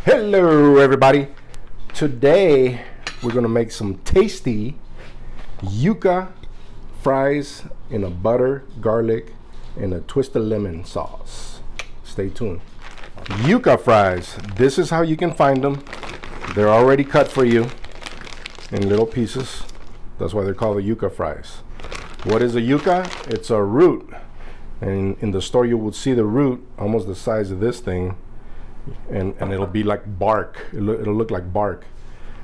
Hello everybody. Today we're gonna make some tasty yuca fries in a butter, garlic, and a twist of lemon sauce. Stay tuned. Yuca fries. This is how you can find them. They're already cut for you in little pieces. That's why they're called the yuca fries. What is a yuca? It's a root. And in the store you will see the root almost the size of this thing. And it'll be like bark. It'll look like bark.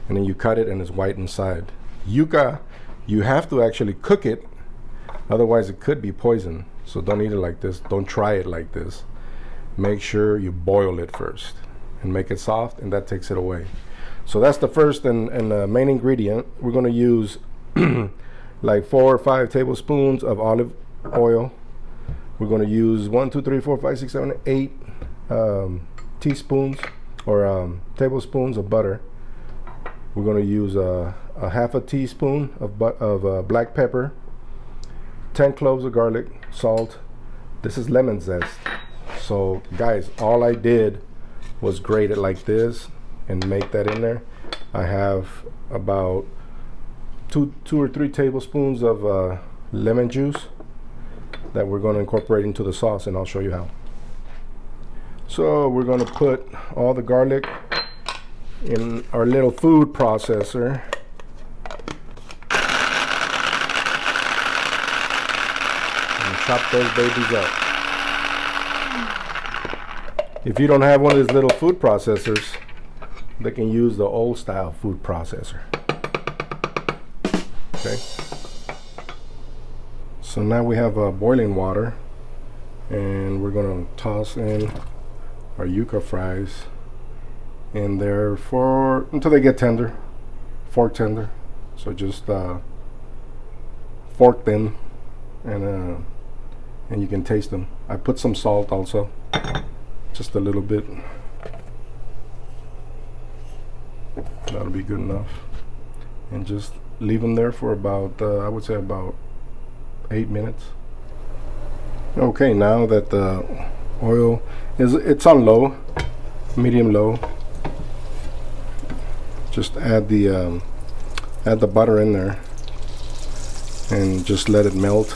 And then you cut it and it's white inside. Yuca, you have to actually cook it. Otherwise it could be poison. So don't eat it like this. Don't try it like this. Make sure you boil it first and make it soft, and that takes it away. So that's the first and main ingredient. We're going to use like 4 or 5 tablespoons of olive oil. We're going to use 1, 2, 3, 4, 5, 6, 7, 8 teaspoons or tablespoons of butter. We're going to use a half a teaspoon of black pepper, 10 cloves of garlic, salt. This is lemon zest. So guys, all I did was grate it like this and make that in there. I have about 2 or 3 tablespoons of lemon juice that we're going to incorporate into the sauce, and I'll show you how. So we're going to put all the garlic in our little food processor. And chop those babies up. If you don't have one of these little food processors, they can use the old style food processor. Okay. So now we have boiling water, and we're going to toss in our yuca fries in there until they get tender, fork tender. So just fork them, and you can taste them. I put some salt also, just a little bit. That'll be good enough, and just leave them there for about I would say about 8 minutes. Okay, now that the oil it's on low, medium low, just add the butter in there and just let it melt.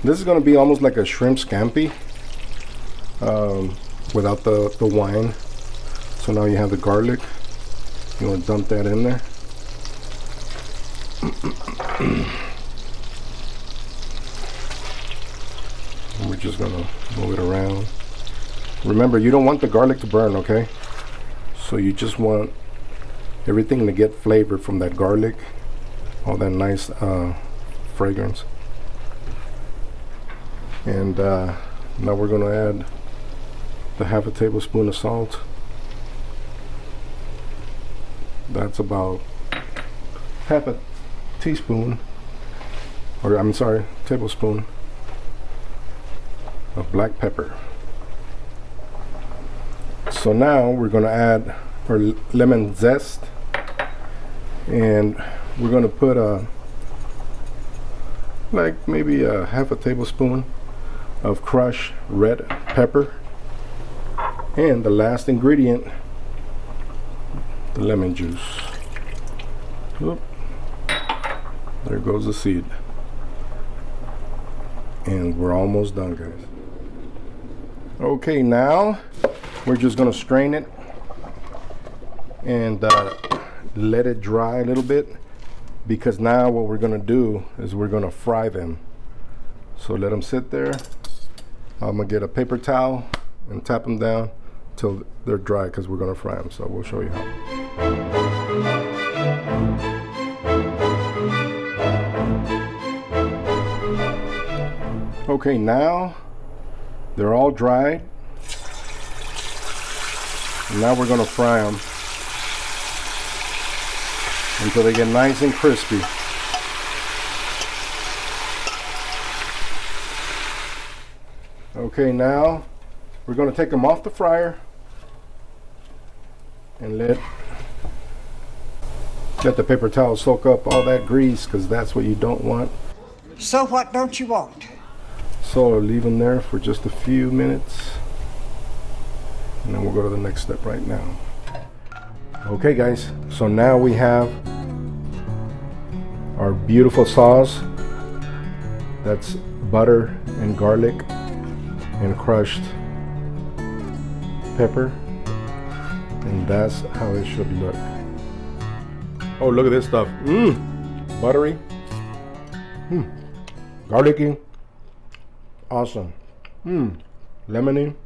This is going to be almost like a shrimp scampi without the wine. So now you have the garlic. You want to dump that in there. And we're just going to move it around. Remember, you don't want the garlic to burn, okay? So you just want everything to get flavor from that garlic, all that nice fragrance. And now we're going to add the half a tablespoon of salt. That's about half a teaspoon, or I'm sorry, tablespoon of black pepper. So now we're going to add our lemon zest, and we're going to put like maybe a half a tablespoon of crushed red pepper, and the last ingredient, the lemon juice. Oop. There goes the seed. And we're almost done, guys. Okay, now we're just going to strain it and let it dry a little bit, because now what we're going to do is we're going to fry them. So let them sit there. I'm going to get a paper towel and tap them down till they're dry, because we're going to fry them. So we'll show you how. Okay, now they're all dried. And now we're going to fry them until they get nice and crispy. Okay, now we're going to take them off the fryer and let the paper towel soak up all that grease, because that's what you don't want. So what don't you want? So leave them there for just a few minutes. we'll go to the next step right now. Okay guys, so now we have our beautiful sauce. That's butter and garlic and crushed pepper, and that's how it should look. Oh, look at this stuff. Buttery, garlicky, awesome. Lemony.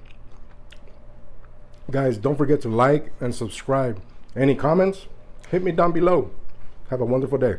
Guys, don't forget to like and subscribe. Any comments? Hit me down below. Have a wonderful day.